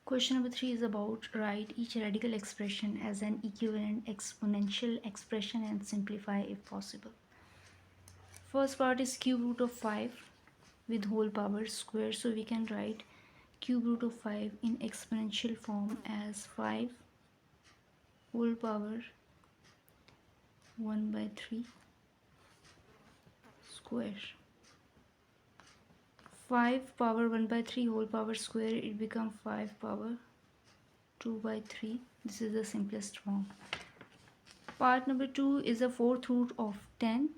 Question number 3 is about write each radical expression as an equivalent exponential expression and simplify if possible. First part is cube root of 5 with whole power square. So we can write cube root of 5 in exponential form as 5 whole power 1 by 3 square. 5 power 1 by 3 whole power square, it becomes 5 power 2 by 3. This is the simplest form. Part number 2 is a fourth root of 10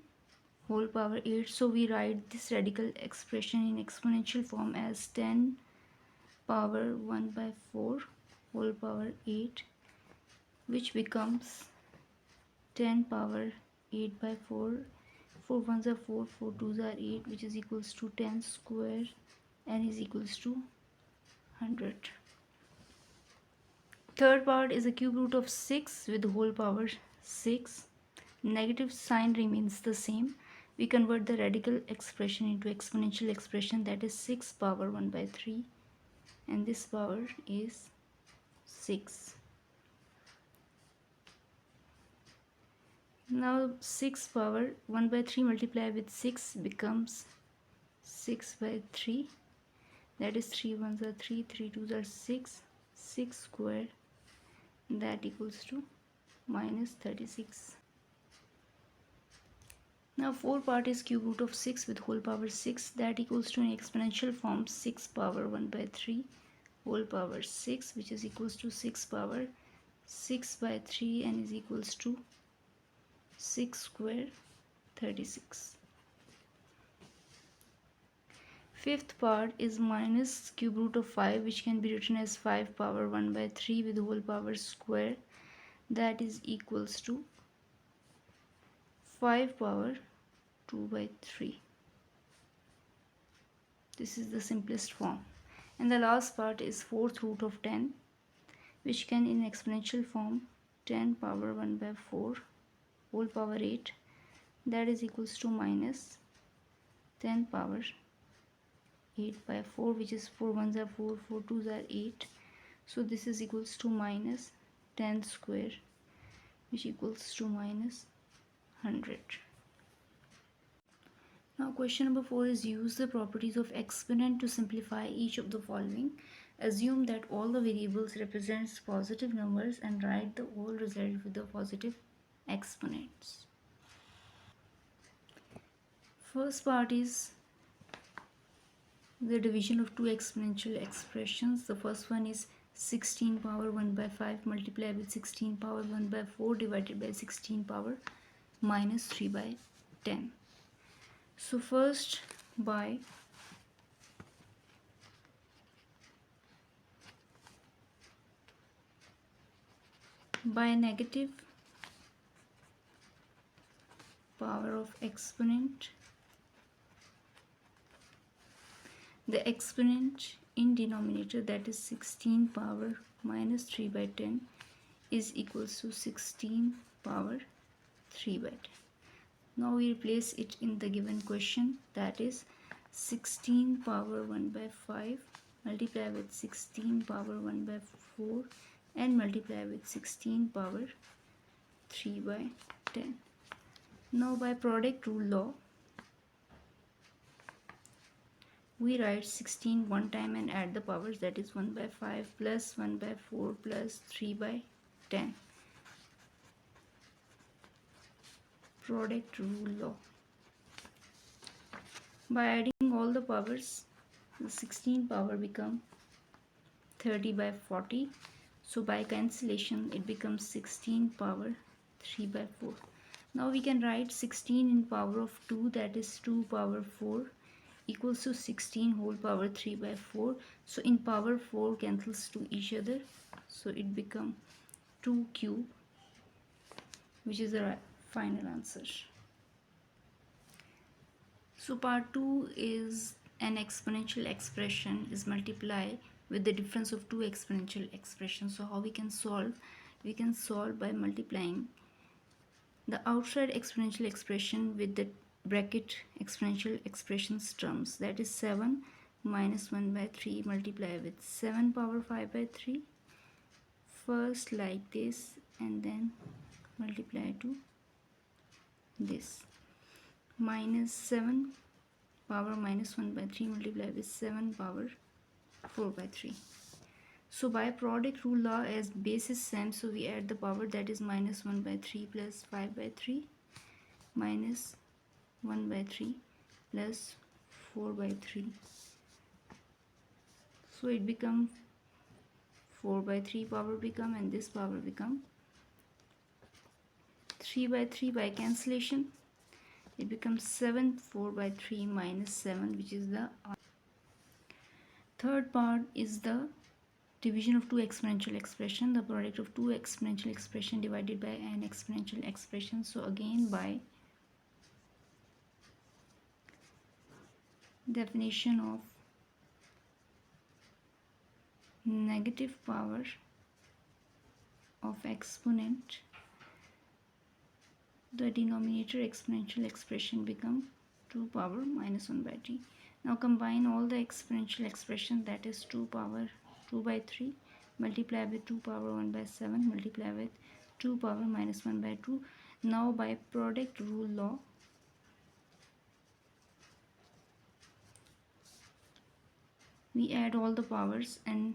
whole power 8. So we write this radical expression in exponential form as 10 power 1 by 4 whole power 8, which becomes 10 power 8 by 4. 4 ones are 4, 4 twos are 8, which is equals to 10 square and is equals to 100. Third part is a cube root of 6 with whole power 6. Negative sign remains the same. We convert the radical expression into exponential expression, that is 6 power 1 by 3, and this power is 6. Now 6 power 1 by 3 multiplied with 6 becomes 6 by 3, that is 3 ones are 3, 3 twos are 6, 6 square, that equals to minus 36. Now 4 part is cube root of 6 with whole power 6, that equals to in exponential form 6 power 1 by 3 whole power 6, which is equals to 6 power 6 by 3 and is equals to 6 square 36. Fifth part is minus cube root of 5, which can be written as 5 power 1 by 3 with whole power square, that is equals to 5 power 2 by 3. This is the simplest form. And the last part is fourth root of 10, which can in exponential form 10 power 1 by 4 whole power 8, that is equals to minus 10 power 8 by 4, which is 4 ones are 4, 4 twos are 8. So this is equals to minus 10 square, which equals to minus 100. Now question number 4 is use the properties of exponent to simplify each of the following. Assume that all the variables represents positive numbers and write the whole result with the positive exponents. First part is the division of two exponential expressions. The first one is 16 power 1 by 5 multiplied with 16 power 1 by 4 divided by 16 power minus 3 by 10. So first by negative power of exponent, the exponent in denominator, that is 16 power minus 3 by 10, is equals to 16 power 3 by 10. Now we replace it in the given question, that is 16 power 1 by 5 multiply with 16 power 1 by 4 and multiply with 16 power 3 by 10. Now by product rule law, we write 16 one time and add the powers, that is 1 by 5 plus 1 by 4 plus 3 by 10. Product rule law. By adding all the powers, the 16 power become 30 by 40. So by cancellation it becomes 16 power 3 by 4. Now we can write 16 in power of 2, that is 2 power 4 equals to 16 whole power 3 by 4. So in power 4 cancels to each other, so it become 2 cube, which is the final answer. So part 2 is an exponential expression is multiplied with the difference of two exponential expressions. So how we can solve? We can solve by multiplying the outside exponential expression with the bracket exponential expressions terms, that is 7 minus 1 by 3 multiply with 7 power 5 by 3. First like this and then multiply to this. Minus 7 power minus 1 by 3 multiply with 7 power 4 by 3. So by product rule law, as base is same, so we add the power, that is minus 1 by 3 plus 5 by 3 minus 1 by 3 plus 4 by 3. So it become 4 by 3 power become, and this power become 3 by 3 by cancellation. It becomes 7 4 by 3 minus 7, which is the third part is the division of two exponential expression, the product of two exponential expression divided by an exponential expression. So again, by definition of negative power of exponent, the denominator exponential expression become 2 power minus 1 by 3. Now combine all the exponential expression, that is 2 power 2 by 3 multiply with 2 power 1 by 7 multiply with 2 power minus 1 by 2. Now by product rule law, we add all the powers and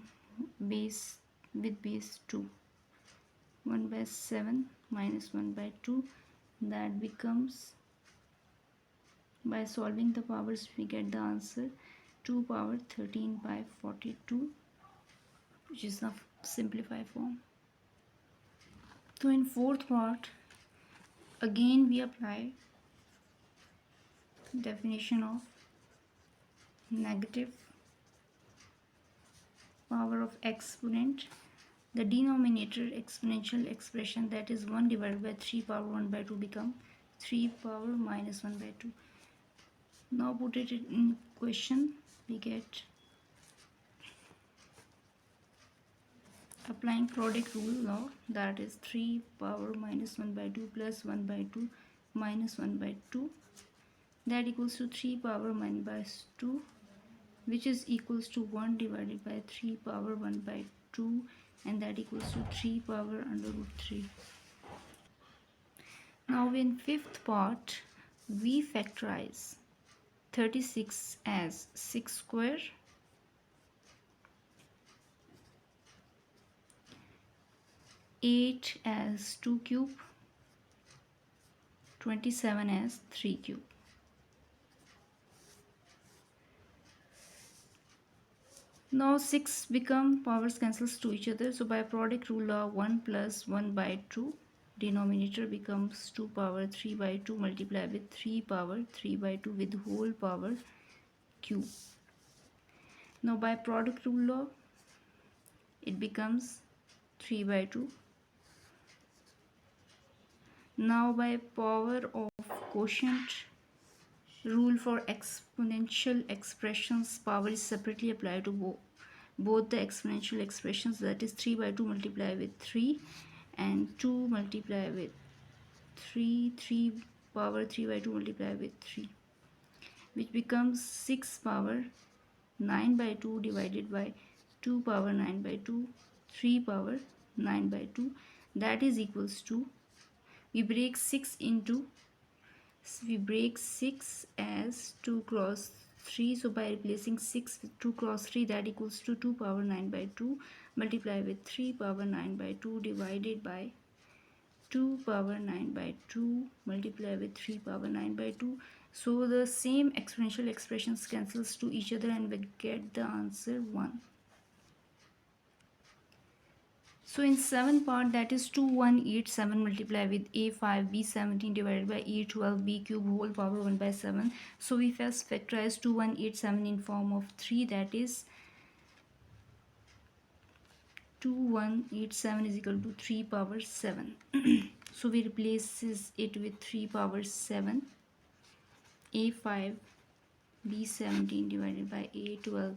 base with base 2. 1 by 7 minus 1 by 2, that becomes, by solving the powers we get the answer 2 power 13 by 42, which is the simplified form. So in fourth part, again we apply definition of negative power of exponent, the denominator exponential expression, that is 1 divided by 3 power 1 by 2 become 3 power minus 1 by 2. Now put it in question, we get applying product rule law, that is 3 power minus 1 by 2 plus 1 by 2 minus 1 by 2, that equals to 3 power 1 by 2, which is equals to 1 divided by 3 power 1 by 2, and that equals to 3 power under root 3. Now in fifth part, we factorize 36 as 6 square, 8 as 2 cube, 27 as 3 cube. Now 6 become powers cancels to each other, so by product rule law, 1 plus 1 by 2, denominator becomes 2 power 3 by 2 multiply with 3 power 3 by 2 with whole power cube. Now by product rule law, it becomes 3 by 2. Now by power of quotient rule for exponential expressions, power is separately applied to both the exponential expressions, that is 3 by 2 multiply with 3 and 2 multiply with 3 power 3 by 2 multiply with 3, which becomes 6 power 9 by 2 divided by 2 power 9 by 2, 3 power 9 by 2, that is equals to, we break 6 as 2 cross 3, so by replacing 6 with 2 cross 3, that equals to 2 power 9 by 2 multiply with 3 power 9 by 2 divided by 2 power 9 by 2 multiply with 3 power 9 by 2. So the same exponential expressions cancels to each other and we get the answer 1. So in 7th part, that is 2187 multiply with a5 b17 divided by a12 b cube whole power 1 by 7. So we first factorize 2187 in form of 3, that is 2187 is equal to 3 power 7. So we replaces it with 3 power 7, a5 b17 divided by a12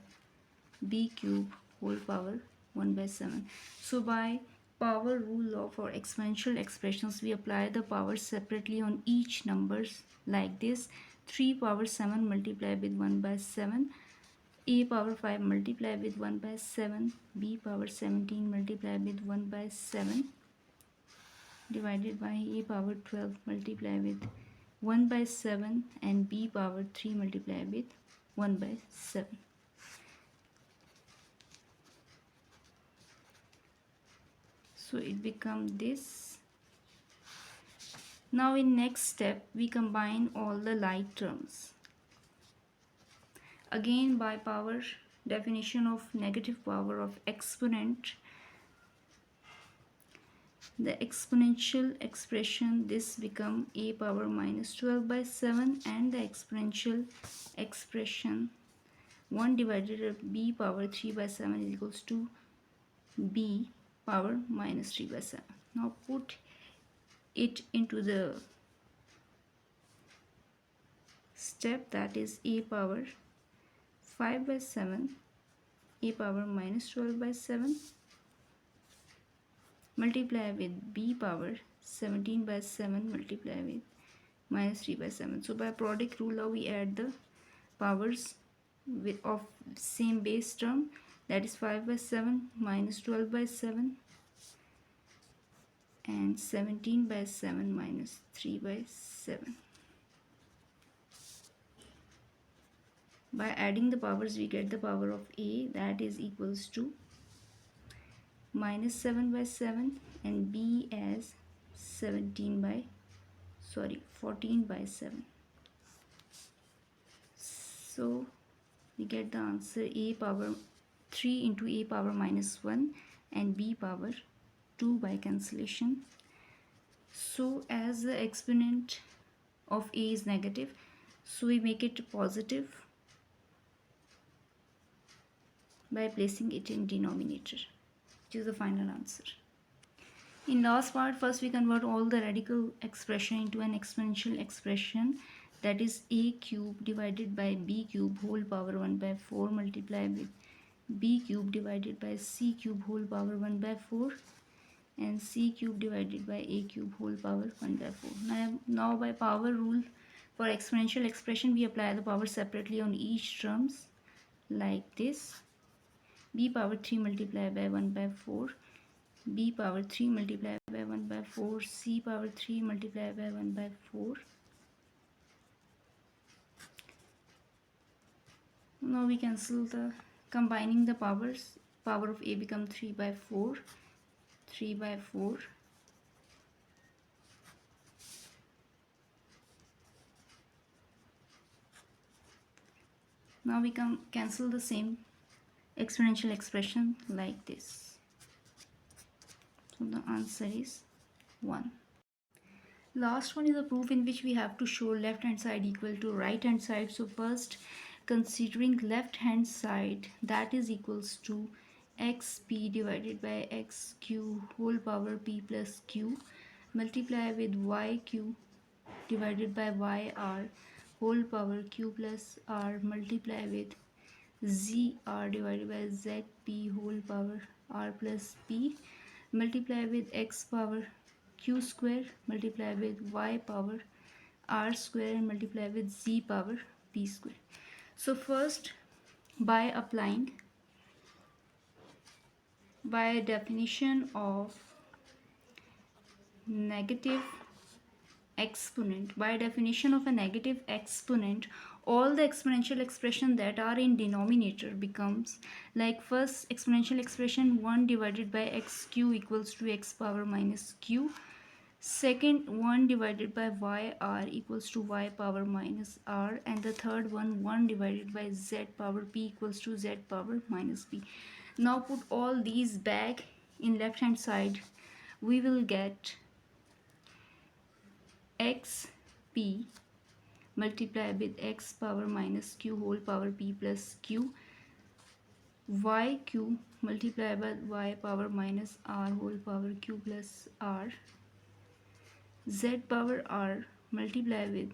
b cube whole power 1 by 7. So by power rule law for exponential expressions, we apply the powers separately on each numbers like this. 3 power 7 multiply with 1 by 7 a power 5 multiplied with 1 by 7, b power 17 multiplied with 1 by 7 divided by a power 12 multiplied with 1 by 7 and b power 3 multiplied with 1 by 7. So it becomes this. Now in next step we combine all the like terms. Again by power definition of negative power of exponent, the exponential expression this become a power minus 12 by 7 and the exponential expression 1 divided by b power 3 by 7 is equals to b power minus 3 by 7. Now put it into the step, that is a power 5 by 7, a power minus 12 by 7 multiply with b power 17 by 7 multiply with minus 3 by 7. So by product rule now we add the powers of same base term, that is 5 by 7 minus 12 by 7 and 17 by 7 minus 3 by 7. By adding the powers we get the power of a, that is equals to minus 7 by 7 and b as 14 by 7. So we get the answer a power 3 into a power minus 1 and b power 2 by cancellation. So as the exponent of a is negative, so we make it positive by placing it in denominator, which is the final answer. In last part, first we convert all the radical expression into an exponential expression, that is a cube divided by b cube whole power 1 by 4 multiplied with b cube divided by c cube whole power 1 by 4 and c cube divided by a cube whole power 1 by 4. Now by power rule for exponential expression we apply the power separately on each terms like this: b power 3 multiplied by 1 by 4, b power 3 multiplied by 1 by 4, c power 3 multiplied by 1 by 4. Now we cancel the combining the powers. Power of a become 3 by 4, 3 by 4. Now we can cancel the same exponential expression like this. So the answer is 1. Last one is a proof in which we have to show left hand side equal to right hand side. So first, considering left hand side, that is equals to xp divided by xq whole power p plus q multiply with yq divided by yr whole power q plus r multiply with zr divided by zp whole power r plus p multiply with x power q square multiply with y power r square and multiply with z power p square. So first, by definition of negative exponent, by definition of a negative exponent, all the exponential expression that are in denominator becomes like first exponential expression 1 divided by xq equals to x power minus q. Second, 1 divided by yr equals to y power minus r, and the third one 1 divided by z power p equals to z power minus p. Now put all these back in left hand side, we will get xp multiply with x power minus q whole power p plus q, yq multiply by y power minus r whole power q plus r, z power r multiply with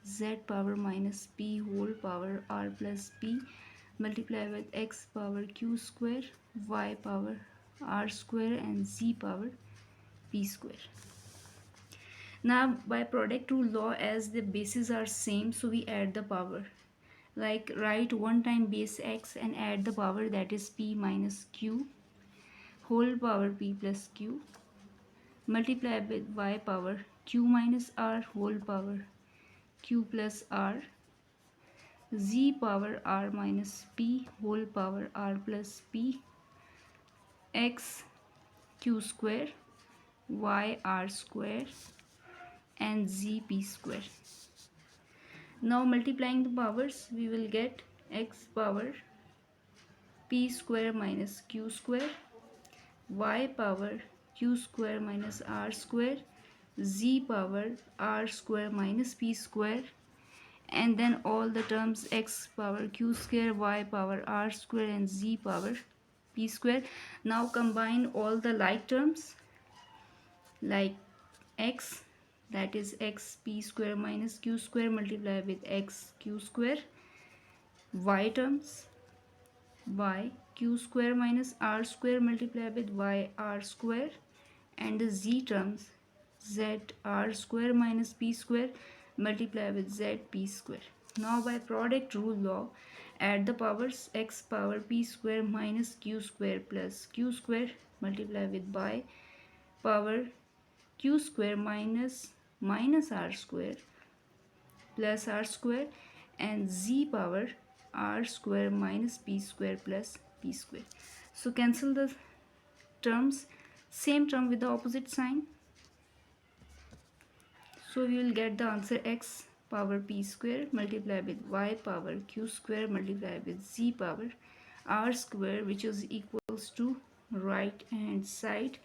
z power minus p whole power r plus p multiply with x power q square, y power r square and z power p square. Now by product rule law, as the bases are same, so we add the power. Like write 1 time base x and add the power, that is p minus q whole power p plus q, multiply with y power q minus r whole power q plus r, z power r minus p whole power r plus p, x q square, y r square, and z p square. Now multiplying the powers, we will get x power p square minus q square, y power q square minus r square, z power r square minus p square, and then all the terms x power q square, y power r square, and z power p square. Now combine all the like terms, like x, that is x p square minus q square multiply with x q square, y terms y q square minus r square multiply with y r square, and the z terms z r square minus p square multiply with z p square. Now by product rule law, add the powers, x power p square minus q square plus q square multiply with y power q square minus r square plus r square, and z power r square minus p square plus p square. So cancel the terms, same term with the opposite sign. So we will get the answer x power p square multiply with y power q square multiply with z power r square, which is equals to right hand side